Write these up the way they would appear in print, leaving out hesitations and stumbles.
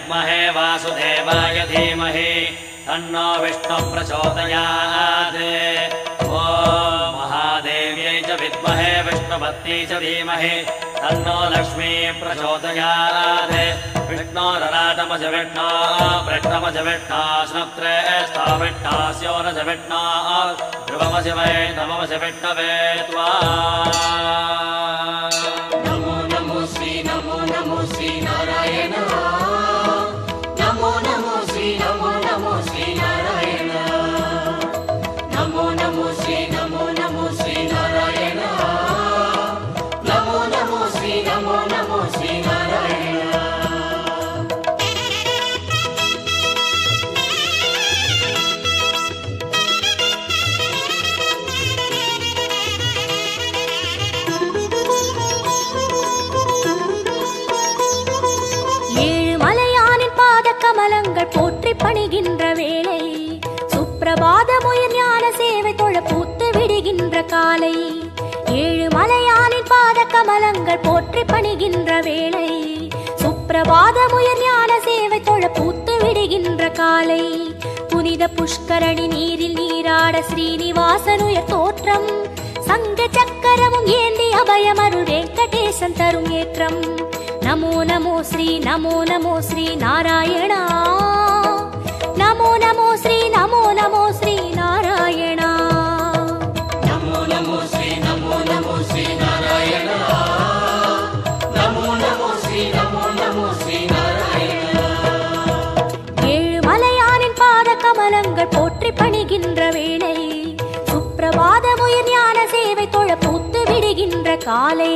विद्महे वासुदेवाय धीमहि तन्नो विष्णुः प्रचोदयात्। ॐ महादेव्यै च विद्महे विष्णुपत्न्यै च धीमहि तन्नो लक्ष्मी प्रचोदयात्। विष्णोरराटमज विष्णो वृष्णमज विष्णो स्नुत्रेष्ठो विष्णोऽस्योरज विष्णो ध्रुवमज वै नममज विष्णवे त्वा। नमो नमो श्री नारायण। नमो नमो श्री नारायण। नमो नमो श्री नारायण। नमो नमो श्री नारायण। போற்றி பணிகின்ற வேளை சுப்பிரபாதமுயர் ஞான சேவை தொழ பூத்து விடுகின்ற காலை. ஏழு மலையானின் பாத கமலங்கள் போற்றி பணிகின்ற வேளை சுப்பிரபாதமுயர் ஞான சேவை தொழ பூத்து விடுகின்ற காலை. புனித புஷ்கரணி நீரில் நீராட ஸ்ரீனிவாசனுயர் தோற்றம் சங்க சக்கரமும் ஏந்தி அபயமருள் வெங்கடேசன் தரும் ஏற்றம். நமோ நமோ ஸ்ரீ நாராயணா. நமோ நமோ ஸ்ரீ நாராயணா. நமோ நமோ ஸ்ரீ நாராயணா. நமோ நமோ ஸ்ரீ நாராயணா. ஏழு மலையானின் பாத கமலங்கள் போற்றி பணிகின்ற வேளை சுப்பிரபாதமுயர் ஞான சேவை தொழ பூத்து விடுகின்ற காலை.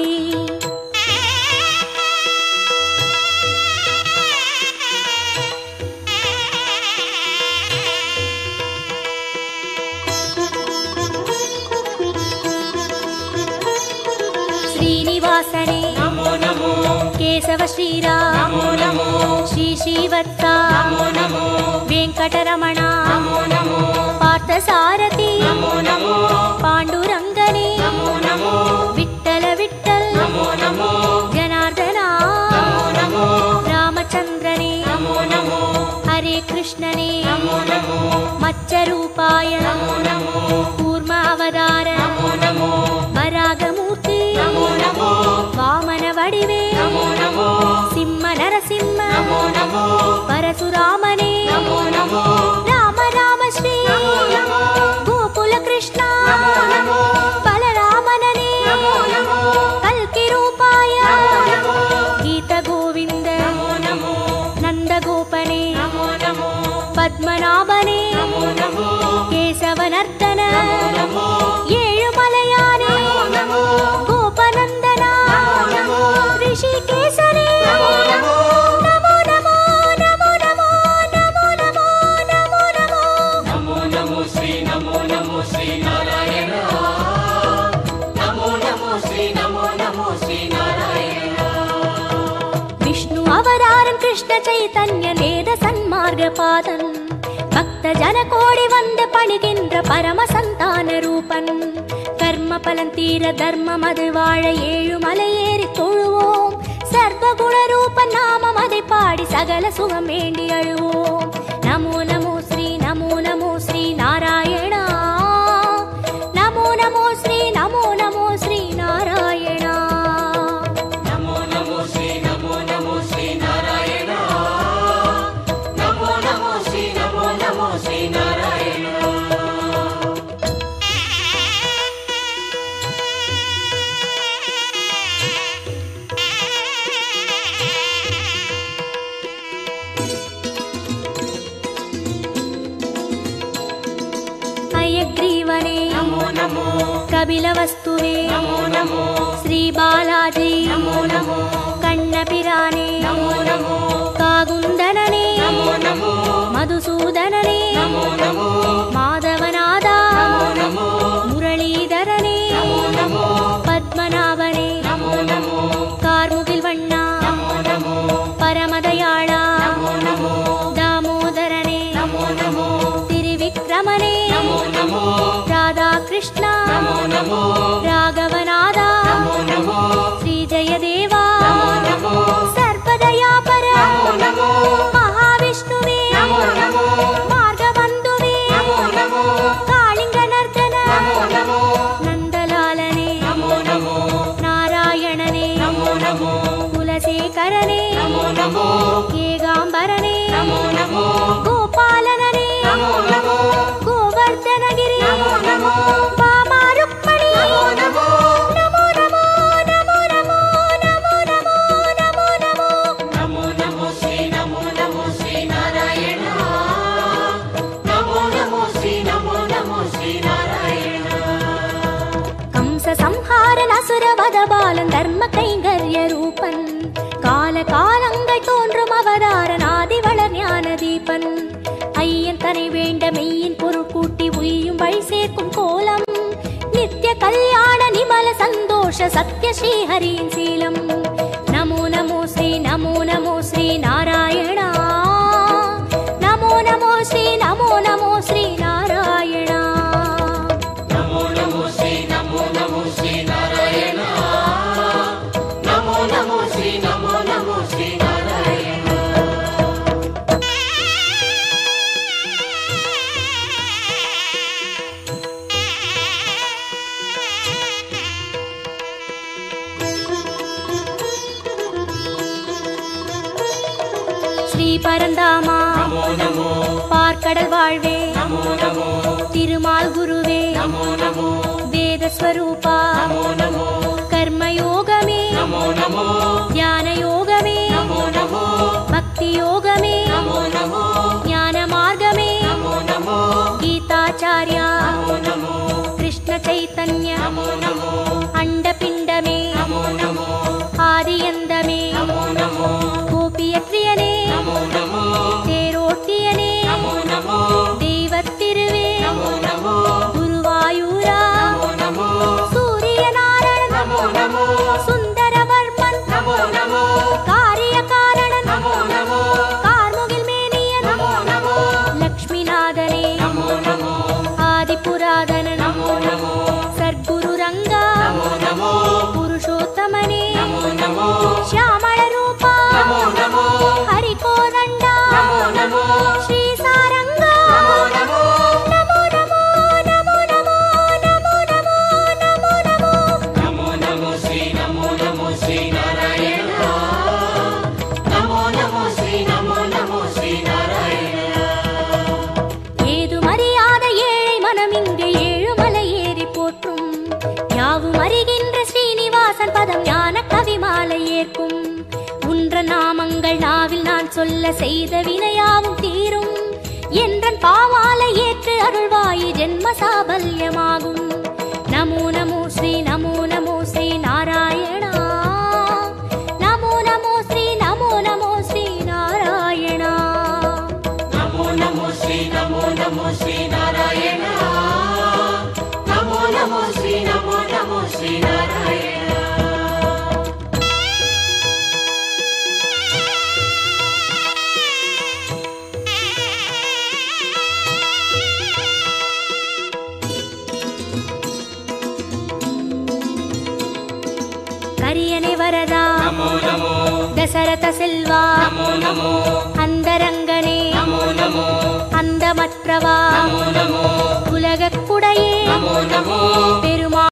श्रीनिवासने नमो नमो केशव श्रीराम नमो नमो श्री श्रीवत्सा नमो नमो वेंकटरमणा नमो नमो पार्थसारथी नमो नमो पांडुरंगने नमो नमो विठ्ठल विठ्ठल नमो नमो जनार्दना नमो नमो रामचंद्रने नमो नमो हरे कृष्णने नमो नमो मत्स्यरूपाय नमो नमो कूर्म अवतार नमो नमो वरागमूर्ति नमो नमो वामन वडिवे नमो नमो सिंह नरसिंह नमो नमो परशुरामने नमो नमो राम राम श्री नमो गोकुल कृष्ण नमो नमो बलरामनने नमो नमो कल्कि रूपाय नमो गीत गोविंद नमो नमो नंद गोपने नमो नमो पद्मनाभने नमो नमो केशवनर्दन नमो ஏழு மலையானே नमो கோபநந்தனா नमो ரிஷிகேசனே நமோ நமோ நமோ நமோ நமோ நமோ நமோ நமோ. नमो नमो श्री नारायण। नमो नमो श्री नारायण। विष्णु अवतारं कृष्ण चैतन्य वेद सन्मार्ग पादन भक्त जन कोडि वंद पणिगिன்ற परम संतान रूपन कर्म पलन तीर धर्म मது வாழ ஏழு மலை ஏறி தொழுவோம் சர்வ குண ரூபன் நாமம் அதை பாடி சகல சுகம் வேண்டி அழுவோம். நமோ நமோ ஸ்ரீ நாராயணா. நமோ நமோ ஸ்ரீ நாராயணா. नमो नमो श्री नारायण। नमो नमो श्री नारायण। हयग्रीवने नमो नमो कपिलवस्तुवे नमो नमो श्री बालाजी नमो नमो कण्णपिराने नमो नमो कागुन्दनने नमो नमो मधुसूदनने नमो नमो माधवनादा नमो नमो मुरलीधरने नमो नमो पद्मनाभने नमो नमो कार्मुगिल वण्णा नमो नमो परमदयाळा नमो नमो दामोदरने नमो नमो त्रिविक्रमने नमो नमो राधा कृष्णा नमो नमो राघवनादा नमो नमो श्री जयदेवा नमो नमो सर्वदयापर नमो नमो ஈஸ்வரனே நமோ நமோ ஏகாம்பரனே நமோ நமோ கோபாலனே நமோ நமோ கோவர்தனகிரி நமோ நமோ பாமா ருக்மணி நமோ நமோ நமோ நமோ நமோ நமோ நமோ நமோ நமோ நமோ நமோ நமோ ஸ்ரீ நாராயண நமோ நமோ ஸ்ரீ நாராயண கம்ச சம்ஹாரன் அசுரவத பாலன் தர்ம கைங்கர்ய ரூபன் கால காலங்கள் தோன்றும் அவதாரன் ஆதிவளர் ஞான தீபன் ஐயன் தனை வேண்ட மெய்யின் பொருள் கூட்டி உய்யும் வழி சேர்க்கும் கோலம் நித்ய கல்யாண நிமல சந்தோஷ சத்ய ஸ்ரீஹரியின் சீலம் நமோ நமோ ஸ்ரீ நாராயணா நமோ நமோ ஸ்ரீ நாராயணா நமோ நமோ ஸ்ரீ நாராயண நமோ நமோ ஸ்ரீ நாராயண ஸ்ரீ பரந்தாமா நமோ நமோ பார்க்கடல் வாழ்வே நமோ நமோ திருமால் குருவே நமோ நமோ வேதஸ்வரூபா நமோ நமோ கர்மயோகமே நமோ நமோ ஞான யோகமே நமோ நமோ பக்தி யோகமே நமோ நமோ ஞான மார்கமே நமோ நமோ கீதாச்சார்யா நமோ நமோ கிருஷ்ண சைத்தன்ய நமோ நமோ அண்டபிண்டமே நமோ நமோ ஆதியந்தமே நமோ நமோ கோபியத்ரியனே நமோ நமோ தேரோட்டியனே நமோ நமோ தெய்வத்திருவே நமோ நமோ குருவாயூரா நமோ நமோ சூரியநாராயணன் நமோ நமோ சுந்தரவர்மன் நமோ நமோ காரியகாரணன் நமோ நமோ கார்முகில் மேனியன் நமோ நமோ லக்ஷ்மிநாதனே நமோ நமோ ஆதிபுராதனன் நமோ நமோ சர்க்குரு ரங்கா நமோ நமோ புருஷோத்தமனே நமோ நமோ ಶ್ಯಾಮಳ ರೂಪ நமோ நமோ ಹರಿಕೋದಂಡ நமோ நமோ ಶ್ರೀ ಸಾರಂಗ நமோ நமோ ನಮೋ ನಮೋ ನಮೋ ನಮೋ ನಮೋ ನಮೋ ನಮೋ ನಮೋ நமோ நமோ ஸ்ரீ நாராயண நமோ நமோ ஸ்ரீ நாராயண ஏதுமறியாத ஏழை மனம் இங்கே ஏழுமலை ஏறி போற்றும் யாவும் அறிகின்ற ஸ்ரீனிவாசன் பதம் ஞான கவி மாலை ஏற்கும் உன்ற நாமங்கள் நாவில் நான் சொல்ல செய்த வினையாவும் தீரும் என்றன் பாமாலை ஏற்று அருள்வாயி ஜென்ம சாபல்யமாகும் நமோ நமோ ஸ்ரீ நாராயணா நமோ நமோ ஸ்ரீ நாராயணா நமோ நமோ ஸ்ரீ நாராயண நமோ நமோ ஸ்ரீ நாராயண கரியனை வரதா நமோ நமோ தசரத செல்வா நமோ நமோ அந்தரங்கனே நமோ நமோ அந்தமற்றவா நமோ நமோ உலகக்குடையே நமோ நமோ பெருமா